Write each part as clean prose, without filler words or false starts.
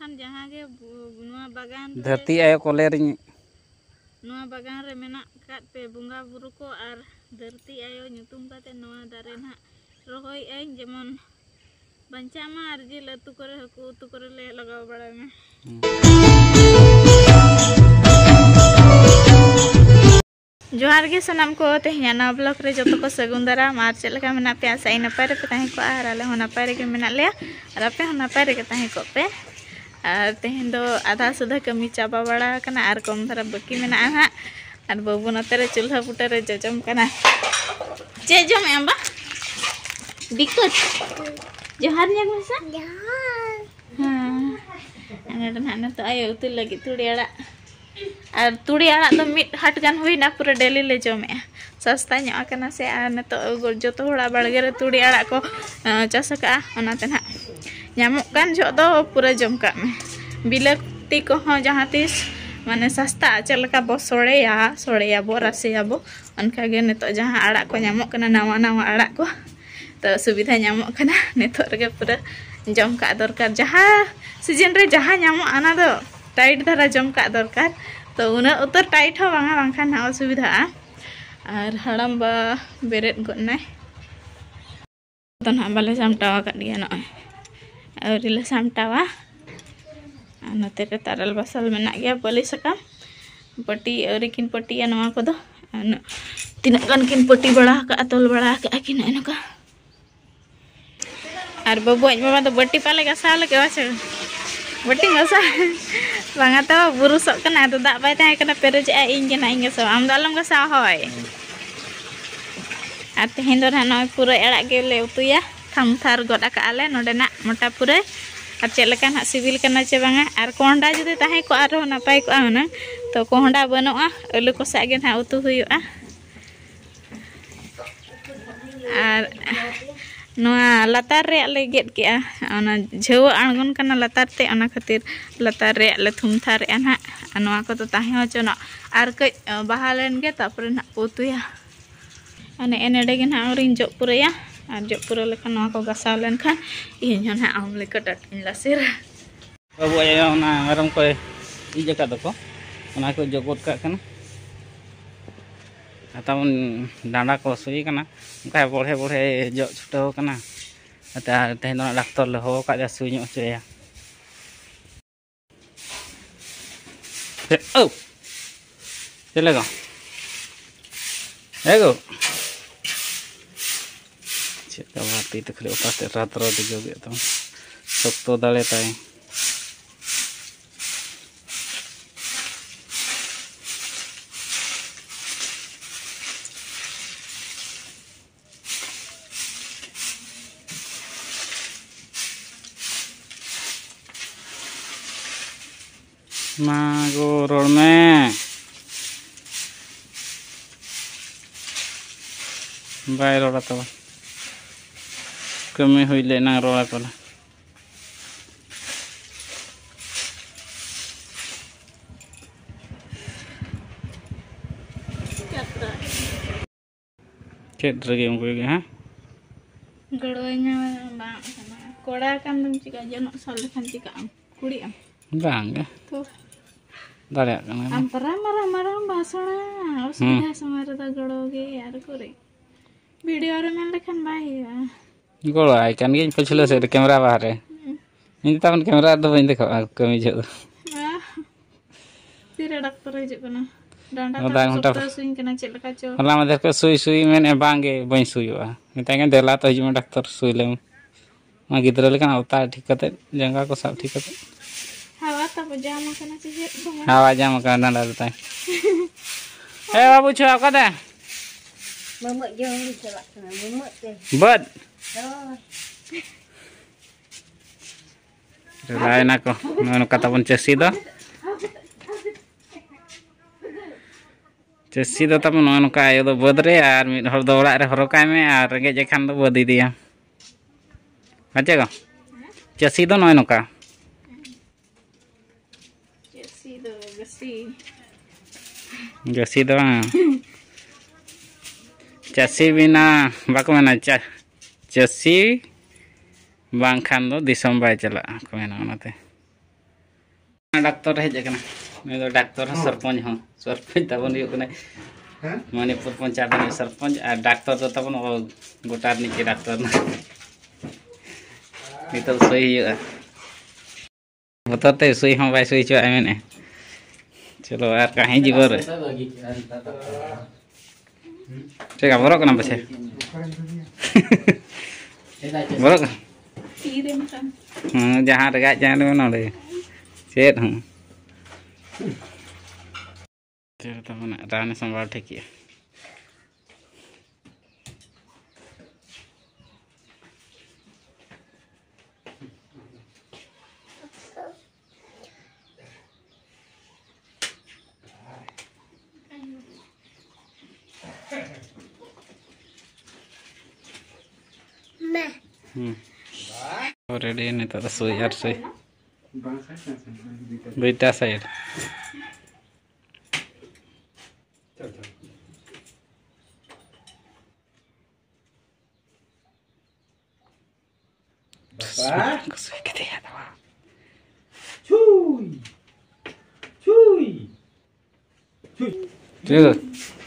खान जहाँ के नुआ बागान धरती आयो कोलेरिंग नुआ बागान रे मेना काट पे बुंगा बुरु को आर धरती आयो nyutum kate नुआ दारे ना रोहई एं जेमन बंचा मा आर जिल अतु करे हकु उतु करे ले लगाव बड़ा में जोहार के सनम को तेहना नवा ब्लॉग रे जतो को सगुन दाराम आर चेल का मेना पे आसाई नपाय रे पे ताहे को आर आले हो नपाय रे के मेना ले आर पे हो नपाय रे के ताहे को पे आर तेहन दो आधा सुधा कमी चाबा बड़ा कना आर कम धरा बाकी मेना हा आर बाबू नते रे चूल्हा पुटा रे जजम कना चे जम एम्बा दिक्कत जोहार nya भाषा जोहार हां अने ना तो आयो उतु लगी तुड़ी आड़ा और तुड़ी आड़ा तो मिट हट गान हुईना पूरा डेली ले जमे सस्ता ᱧᱚᱜ से आर नतो जतो होड़ा बाड़गे रे तुड़ी आड़ा को चास का ओनाते ना ᱧᱟᱢᱚᱜ कान जो दो पूरा जम का में बिलाती को हो जहां तीस माने सस्ता चलका बो सोड़ेया बो रासेया बो अनका गे नतो जहां आड़ा को ᱧᱟᱢᱚᱜ कना नवा नवा आड़ा को तो सुविधा ᱧᱟᱢᱚᱜ कना नतो रे पूरा जम का दरकार जहां सीजन रे जहां ᱧᱟᱢᱚᱜ आना दो टाइट धारा जम का दरकार तो उना उतर टाइट हो बांगा बांखान ना असुविधा और हड़म बा बेरेट गनाय तो ना बाले सामटावा का दिया न और ले सामटावा नते रे तारल बसल मेना गया बलि सका पट्टी और किन पट्टी नवा को दो तीन गन किन पट्टी बड़ा का तोल बड़ा का किन एनका और बाबू आज बाबा तो बट्टी पाले गसा लगे वासे बट्टी गसा बांगा तो बुरु sok kana तो दा बाय ताहे kana पेरेज आ इन के ना इन गसा आम दालम गसा होय आ तेहेन दो ना पूरा एड़ा के ले उतुया थमथार गड का आले नोडे ना मोटा पूरा और चेलका ना सिविल कना चे बांगा और कोंडा जदि ताहे को आरो नापाय को आना तो कोंडा बनोआ आलू को सागे ना उतु हुयुआ और नोआ लतार रे ले गेट के ओना झेव आंगन कना लतार ते ओना खातिर लतार रे ले थुमथार रे ना नोआ को तो ताहे हो चनो आर कई बहालेन गे तापर ना उतुया अने एनेडे गे ना औरिन जो पुरया और जो पूरा लेखा नोआ को गसाव लेन खान इन ना आम लेका टटिन लासेर बाबू आया ना आराम को इ जका दको ओना को जगोट का कना तावन डांडा को सुई कना उनका बढ़े बढ़े जो छुटाव कना तेहन डाक्टर ले हो का सुई ᱧᱚᱜ चेया ओ चलेगा एगो चेका बाती तखले उताते रात रात जोगे तो सख्तो दाले ताई मागो रोड में बाय रोड़ा तो कमी हुई ले ना रोड़ा को चेत रगे उनको के हां गड़ोइना बा कोड़ा काम तुम चिका जनो साल खान चिका कुड़ी am bang तो दारे कना am परा मरा मरा बासना असुविधा समय रे गड़ोगे यार करे वीडियो रे मन लेखन बाई गोलो आई कान गे पछले से कैमरा बाहर इन तबन कैमरा दो बइन देखो कमी जो तीरे डॉक्टर हिजु कना डांडा तो सुई कना चेल का चो होला मधे को सुई सुई मेने बांगे बइन सुईवा मितागे देला तो हिजु डॉक्टर सुई ले मा गिदरा लेकन आवता ठीक कते जंगा को सब ठीक कते हवा तब जाम कना से हवा जाम का डांडा देता ए बाबू छुआ कदे ममक जong di celak sana mumuk teh बद oh लाइन को नो कता बन चेसी दो तब नो का आयो दो बद रे आर मिद हर दो ओड़ा रे हरकाय में आर रेगे जेखान दो बद दिया अच्छा को चेसी दो नो का जसी दो चासी बिना बाको मेना चासी बांखान दो दिसम बाय चला को मेना ओनाते डॉक्टर हेज डॉक्टर सरपंच हाँ सरपंच तबन मणिपुर पंचायत सरपंच और डॉक्टर तो तबन गोटा नीचे डॉक्टर नित सही बतरते सही हाँ बै सही चुआ मेने चलो और कहीं जीवर ठीक बरक पछे बरक जहाँ गाज जहाँ ना चेत हूँ रान संभाल ठीक है रेडी नहीं तो सोई यार सोई दुईटा साइड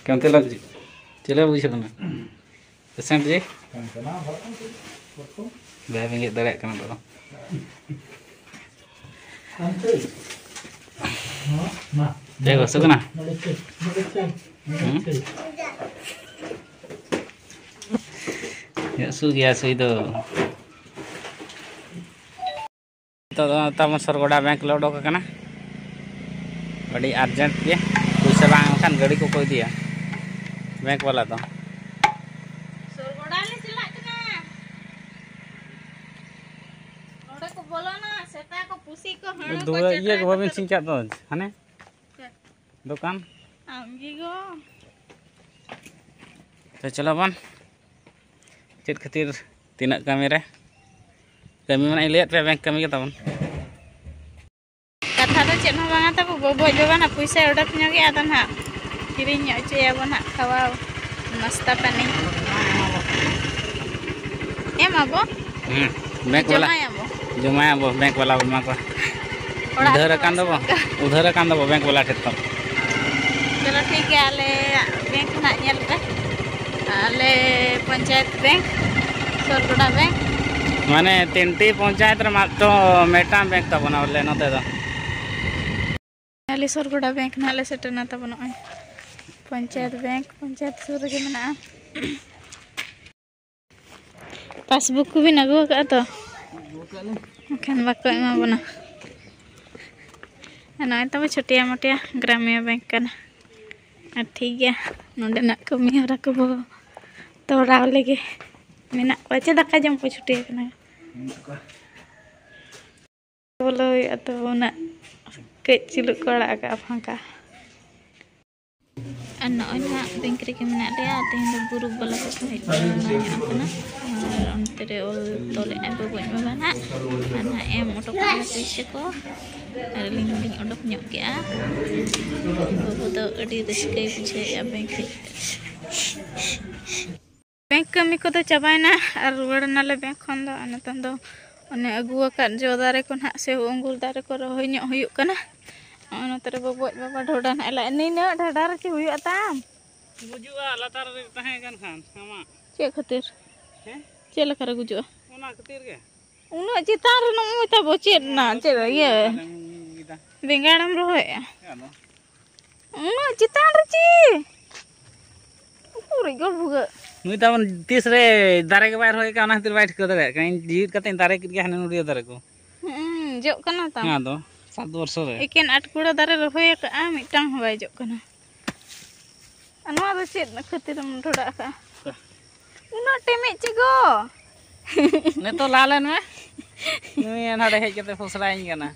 केमते लग जी चले बुझे पेसेंट जी बै बेंगे दाड़े तो सुना सु गया सुई तो तब सरगोड़ा बैंक ले उडोक अड़ी अर्जेंट के पैसा बाखान गाड़ी को दिया बैंक वाला तो ये को बाबिन सिंचा तो हाने दुकान तो चलो बन चेत खातिर तीना कमी रे कमी मन ले पे बैंक कमी के तबन कथा तो चेत हो बांगा तब बबोज बाबा ना पैसा उडक ᱧᱚᱜ ᱟᱫᱚ ना किरिñ ᱧᱚᱜ ᱪᱮᱭᱟᱵᱚ ना खावा नाश्ता पानी एम आबो बैंक वाला जमाया बो बैंक वाला मा को उधर कान दबो बैंक वाला ठेत चलो ठीक है आले बैंक ना ñel पे आले पंचायत बैंक सरगोड़ा बैंक माने तीनटी पंचायत रे मात्र मेटा बैंक तबना बोले नते दो आले सरगोड़ा बैंक नाले सेटना तबना पंचायत बैंक पंचायत सुर के मना पासबुक को भी नगो का तो खान बाको एमा बना ना तब छोटिया मोटिया ग्रामीण बैंक करना ठीक गया नोडेना कमी हरा को तोड़ा लगे मेना चे दाका जम को छुट्टी करना बोलो तो ना कई चिलु को अड़ा फाँका नॉना बैंक रे मेना लिया तेहन बुरु बाला को अंतरे ओल तोले बबोज बाबा ना एम उडोक पैसे को लिंग उडोक गया बाबू तो अड़ी रस्के बुझे बैंक कमी को चाबायना और रुआड़ना ले बैंक खन दो नतन दो अने अगुआकान जो दारे को ना से अंगुर दारे को रोहय ᱧᱚᱜ हुयुक कना नतरे बबोज बाबा ढोडा ना ला नीना ढाडा रे ची हुयुक ताम गुजुआ लातार रे तहे गन खान आमा चे खातिर हैं चे लखा रे गुजुआ ओना खातिर के उना चितार न मोता बोचे ना चे ये बेंगाड़म रोहय उना चितार रे ची पूरी गोल भुगा नुई तबन तीस रे दारे के बाहर होय का ना खातिर बाइट को दरे कहीं जीत कते दारे के हने नुडियो दारे को जो कना ता हां दो 7 वर्ष रे एकेन आटकुड़ा दारे रोहय का मिटांग होय जो कना अनवा दो चेत न खातिर हम ढोडा का उना टेमे ची गो ने तो लालन में नुई एनाडे हेज कते फसलाइन कना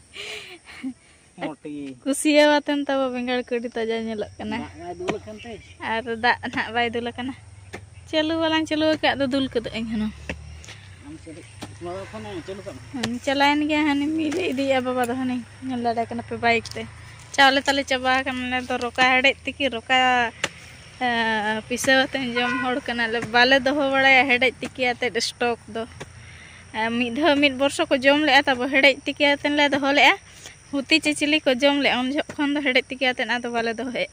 मोटी कुसिया वातन तब बेंगाड़ कड़ी ताजा नेलक कना दुल खनते आर दा ना बाय दुल कना चलू वाला चलू का दो दुल कद हनो चलाइन गया हनी मिले इदिया बाबा दो हनी लड़ा कना पे बाइक ते चावले तले चबा कना तो रोका हेडे तिकी रोका पिसवते जम होड़ कना ले बाले दो बड़ा हेडे तिकी आते स्टॉक दो मिड वर्ष को जम ले तब हेडे तिकी आते ले दो ले हुती चिचिली को जम ले उन जखन दो हेडे तिकी आते ना तो बाले दो हे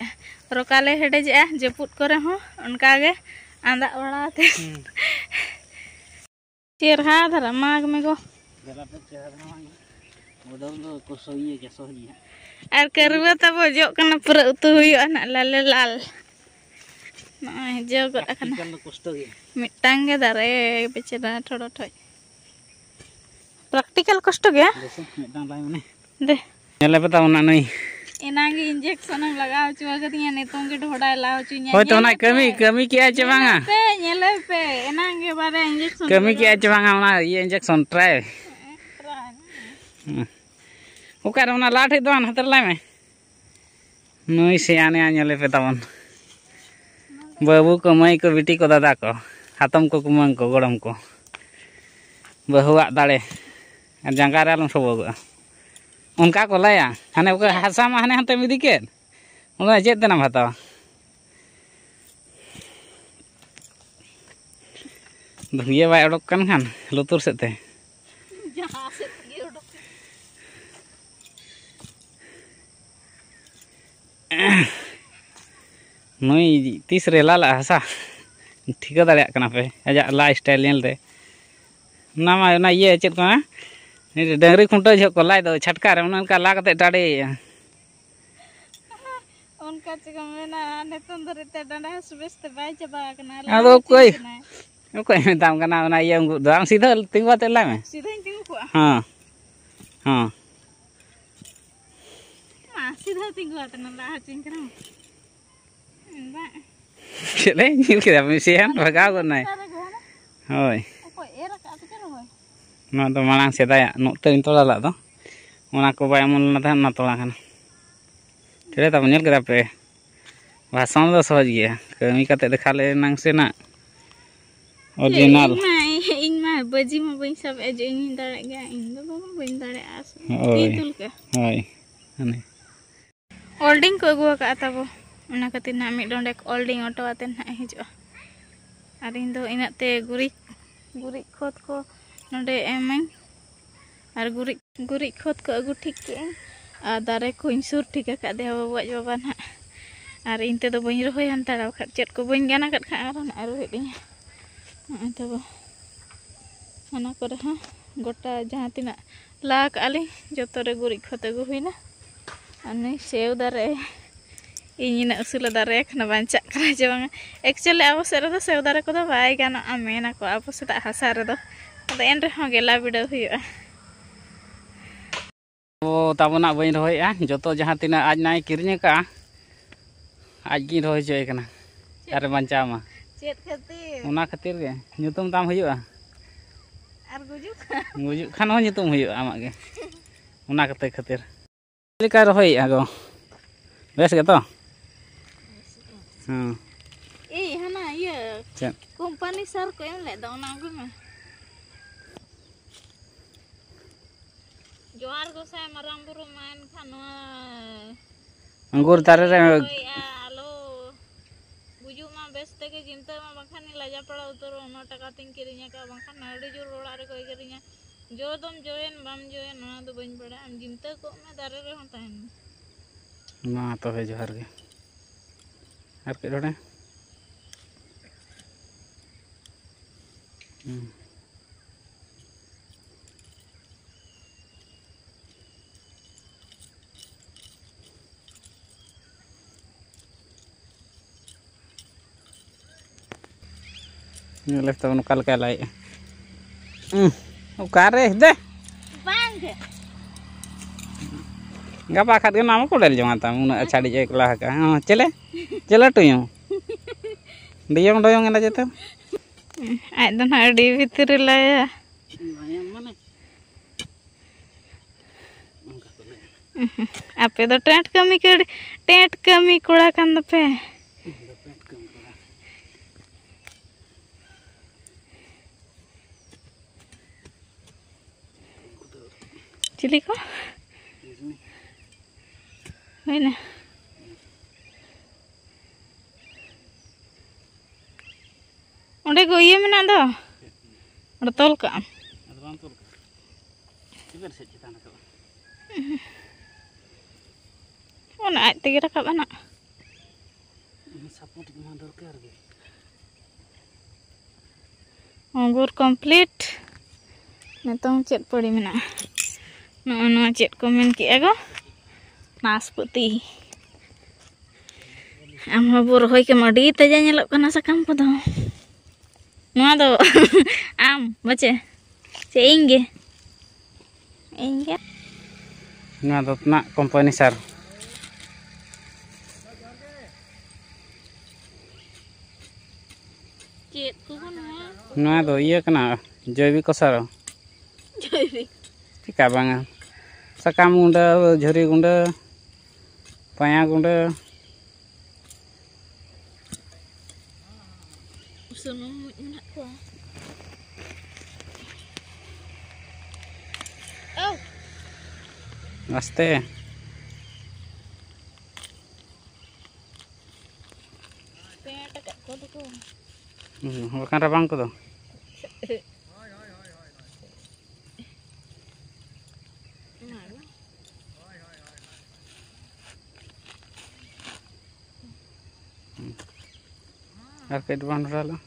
रोकाले हेडे जे जपुत करे हो उनका गे आंदा ओड़ाते चेरहा धरा माग में को और करुआ तब जो कना पूरा उतु हुयो ना लाल लाल ना जो को कना मिटांग गे दारे बेचेदा थोड़ा थोड़ा प्रैक्टिकल कष्ट गया दे नेले पता उना नहीं एनागे इंजेक्शन हम लगाव चुआ गतिया नेतों के ढोड़ा लाव चुया होय तो ना कमी किया चे बांगा पे नेले पे एनागे बारे इंजेक्शन कमी किया चे बांगा उना ये इंजेक्शन ट्राई ओकर उना लाठी दोन हतर लाई में नई से आने नेले पे तवन बाबू को मई को बेटी को दादा को हातम को कुमंग को गड़म को बहुआ दाड़े जांगा रे आलम सबोग उनका को लाया हाने हासा मा हाने हंते मिदी के उना चेत देना भातावा धुइया बाय ओडक कान खान लुतुर सेते जहां से ये उड़ो नई तीस रे लाला हासा ठिका दाड़िया कना पे आजा ला स्टाइल नेल दे ना मा ना ये चेत को डंगरी खुंटा जो को लाई दो छटका रे उनका ला कते टाड़े उनका चिका मेना नेतन धरते डंडा सुबेस्ते बाय चबा कना आदो कोई मेताम कना उना ये दाम सीधा तिंगवाते लाई में सीधा तिंगु को हां हां मा सीधा तिंगवाते ना ला चिंग करा बा चले नील के अपनी सेहन भगाव को नहीं होय ओको एरा का तो करो होय ना तो मांग सेदाया नोते तोला ला दो उना को बाय मन ना ना तोला खाना चले तब नेल करा पे भाषण दो सहज गया कमी कते देखा ले नंग से ना ओरिजिनल इन मा बजी मा बइन सब ए जे इन दाड़े गया इन दो बइन दाड़े आस तीतुल के होय अने ओल्डिंग को अगुआ का तबो उना खातिर ना मिड डोंडे ओल्डिंग ऑटो आते ना हिजो आर इन दो इनाते गुरी खोद को नोडे एमन और गुरी खोद को अगु ठीक के आ दारे को इंसुर ठीक का दे बाबा बाबा ना और इनते दो बइन रहोय हंताड़ा खा चेत को बइन गाना कट खा आरो हेडिया तब हना करे हाँ गोटा जहाँ तीना लाक आली जोतरे गुरी खोद अगु हुईना अने सेव दारे इन उसूल दारे खना बांचा करा जे बांगा एक्चुअली अब सेरे दो सेव दारे को दो बाय गानो आमेना को अब सेता हासा रे दो अद एन रे हो गेला बिडो हुआ ओ ताबना बइन रहोया जतो जहाँ तीना आज नाय किरने का आज गी रहोय जय कना अरे बांचा मा चेत खातिर उना खातिर गे nyutum ताम हुआ और गुजुक खान हो nyutum हुआ आमा गे उना कते खातिर लेका रहोय आगो बेस गे तो हां ए हना ये चल कंपनी सर को एम ले दो ना गु में जोहार गोसाय मराम बुरु मान खानवा अंगूर तारे रे आलो बुजु मा बेस्ते के जिंता मा बखानी लाजा पड़ा उतरो 9 टाका तिन किरिया का बखान अड़ी जोर रोड़ा रे कोई करिया जो तुम जोयन बम जोयन ना तो बइन पड़ा हम जिंता को में दारे रे होता है मा तो है जोहार गे आर के रोडे ये लेफ्ट तो कल का लाई उकारे दे बांग गपा खात नाम को डेल जमाता उन छाड़ी जे कला का हां चले चले टुयो डियम डोयम एना जेते आई दो ना अड़ी भीतर लाया आपे दो टेंट कमी कोड़ा कान पे चिली को है ना ओंडे को ये मेना दो ओंडे तोल का अदबान तोल का चिकर से चिताना का Mana aj tege rakap anak. Support ma dorkar ge. Anggur komplit. Nitong chet podi mena. No chet komen ki ego. Naspati. Am habur hoi ke madi taja nyelok kana sakam ko do. Noa do am bace. Ce inge. Inge. Noa do na company sar. Chet ko noa. Noa do iya kana जैविक सार Jairik. टिका बांगा साकाम गुंडा झुरी गुंडा पाया गुंडा Sunum nak ko. Oh. आस्ते Pe tak ko ko. बकान राबांग को दो और कई बार रहा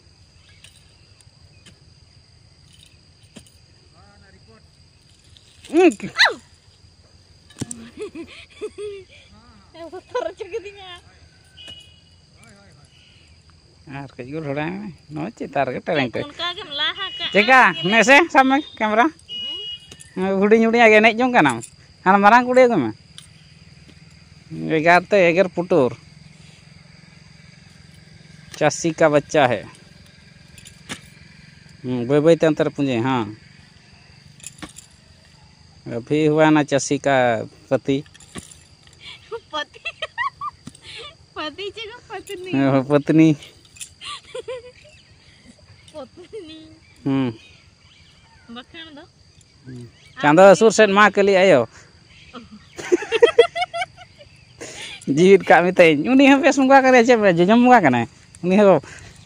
और कई को थोड़ा है नो चितार के टरेंग पे Unka ke melaha ka. चेका नेसे सामने कैमरा हुडी हुडी आगे नहीं जों कना हां मारांग कुड़े को में एगार पुटूर चासी का बच्चा है बे बे अंतर पूंजे हाँ अभी हुआ ना चासी का पति Pati. Pati juga patni. पत्नी Patni. Bakan do. चांदा असुर सेन मा कली आयो जीवित का मिते उनी हम बेस मुंगा करे चे जजम मुंगा कने उनी हो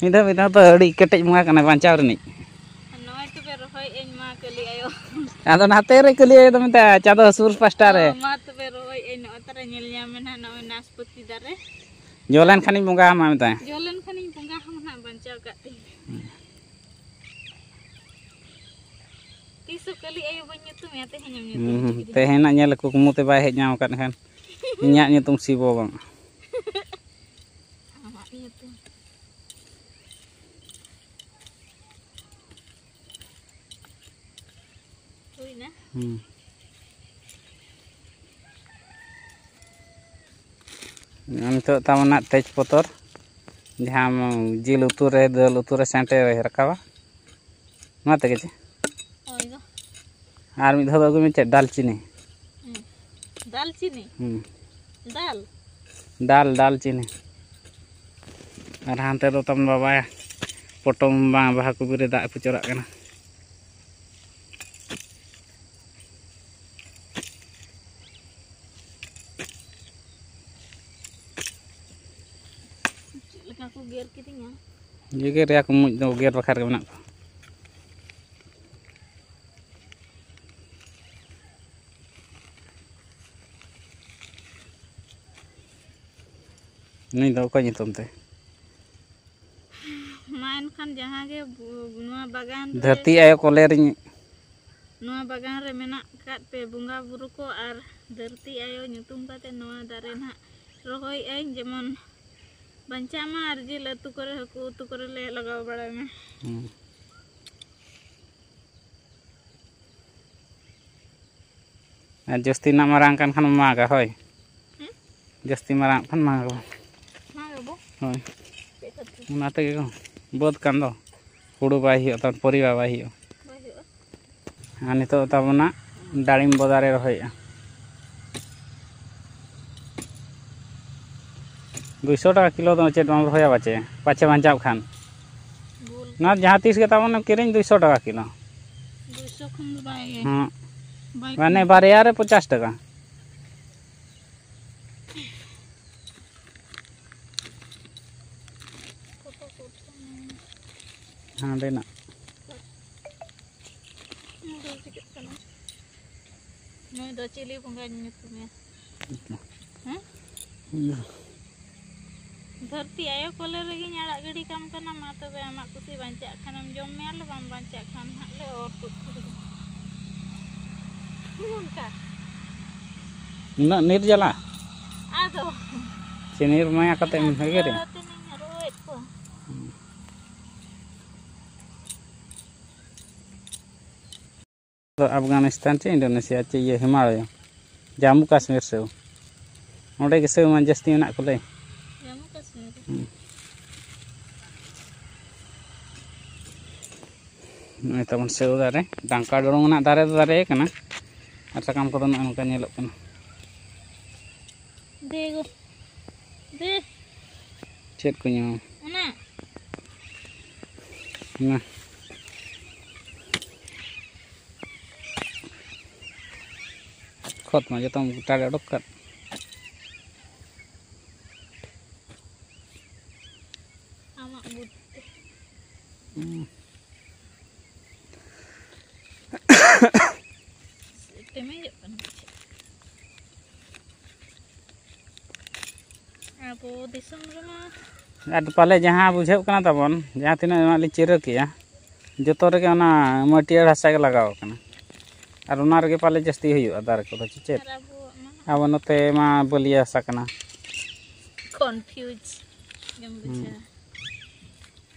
मिदा तो अड़ी केटेज मुंगा कने बांचाव runny Noi tu be rohoi en ma kali ayo. आदो नाते रे कली तो मिता चांदा असुर पास्टा रे Ma tu be rohoi en otara nyel nyamen ha noi naspati dare. Jolen खानी मुंगा मा मिता Jolan kaning bunga ham na bancau ka ti. Tisu kali ayo banyutum ya teh nyam nyutum. तेहेना ñel कुकमु ते बाय हेज ñaw kan kan इñा ñutum सिबो बांग Amak nyutum. Ui na. नितो तामना तेज पतर जहाँ जिल उतु रे दल उतु रे सेंटे रकाबा ना तके चे Oi go. आर मिद धो में चे दालचीनी Dalchini. Dal. दालचीनी और हानते दो तम बाबा पटम बा बाहा कुबिरे दा पुचरा कना Leka ku gear kitinya. ये रे को मुज दो गेर बखार के बना नहीं दो को नितम ते Main kan jaha ge nuah bagan. धरती आयो कोलेरिñ Nuah bagan re menak kat pe bunga buru ko ar dharti ayo nyutum kate nuah dare na rohoi aing jemon banca ma arji latu kore haku utu kore le lagaw bada me. जस्ती ना Marang kan kan मागा होय जस्ती Marang kan मागा Ma bo. होय उनाते के बोध कान दो हुड़ू बाय हियो तन परिबा बाय हियो आ नितो ताबना डाळिम बदारे रहोया 200 टाका किलो दो चेट हम रहोया बाचे पाछे बांचाव खान ना जहां तीस के ताबना किरिन 200 टाका किलो 200 खन बाय हां बाय माने बारया रे 50 टाका हाँ देना Noi do cili bunga nyutum ya. Hah? धरती आयो कोले लगी आड़ा गड़ी काम करना मा तबे आमा कुसी बांचा खानम जम में आले बाम बांचा खान हाले और कुछ उनका ना नीर जला आदो से नीर माया कते मन हेगे रे तो अफगानिस्तान से इंडोनेशिया से ये हिमालय जम्मू कश्मीर से ओंडे के से मन जस्ती मेना को ले जम्मू कश्मीर नय तबन से दारे डांका डोंग ना दारे दारे कना और सकाम को नका नेलो कना देगो दे चेत को न्यो ना ना खत मा जतम टाड़े डक कर आमा बुत तेमे जपन अब दिसम रमा आद पाले जहां बुझे कना तबन जहां तिना माली चिरा किया जतो रे ओना मटियर हसा के लगाव कना और उना रे पाले जस्ती हुई दार को चेत अब नते मा बलिया हसा कना कंफ्यूज गम बुझा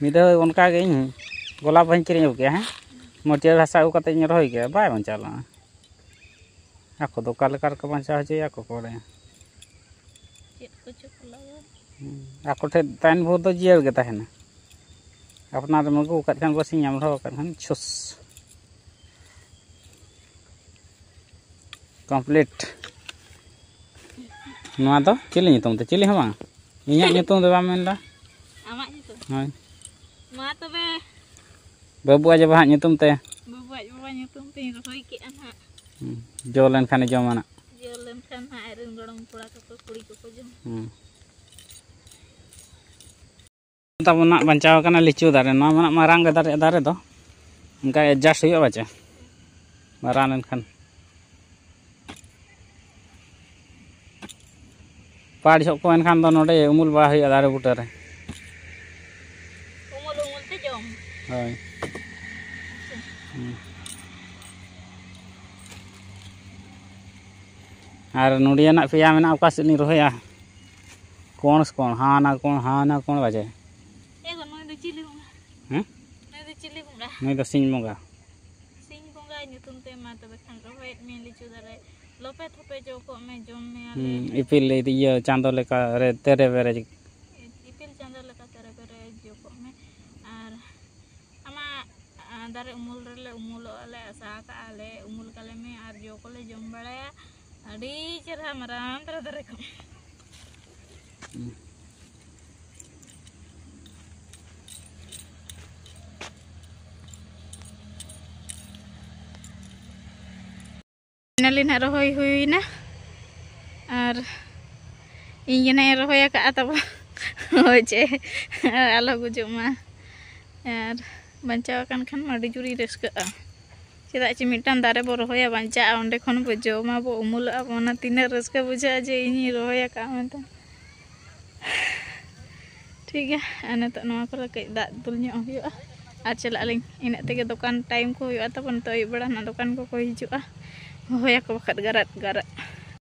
मिदा उनका गे गोलाप भन किरियो के हैं मटियर हसा उ कते रही के बाय बंचाला आको दो कालकार के बंचा जे आको पड़े चेत को चुकलावा आको ठे तान भो तो जियर के ताहेना अपना रे मगु कत खान बसी नाम रहो कत खान छुस कंप्लीट नवा दो चिली नितम ते चिली हवा इया नितम दे बा मेनला आमा नितो हाय मा तबे बाबू आज बहा नितम ते बाबा नितम ते रोई के अनहा जो लन खाने जमाना जो लन खान हा एरन गडम पुड़ा को कुड़ी को जम तबना बंचाव कना लिचू दारे ना मना मारांग दारे दो उनका एडजस्ट हुई बाचे मारान खान पाड़ छो को एनखान दो नोडे उमुल बा हुई दारे बुटा रे उमुल उमुल ते जम होय आर नोडिया ना पिया मेना ओका से नि रोया कोन हाना कोन बाजे एगो नय दो चिली बुंगा हैं नय दो चिली बुंगा नय दो Singh Moga nyutum te ma tabe khan rohoi me lichu dare lope thope jo ko me jom me ale ipil le iya chando leka re tere bere ipil chando leka tere bere jo ko me ar ama dare umul rele umulo ale asa ka ale umul kale me ar jo ko le jom balaya adi cerha maram dare ko Nalin rohoi hui na ar ingin ay rohoi ka atau oje ala gujuma ar banca kan madi juri reska cida cimitan dare bo rohoi banca onde kon bojo ma bo umul abona tina reska buja aje ini rohoi ka manta ठीक है ana to no ko ke dak dulnya huyu'a ar chala ling ina tege dukan time ko huyu'a tapon to ibada na dukan ko hijua hoya ko bakat garat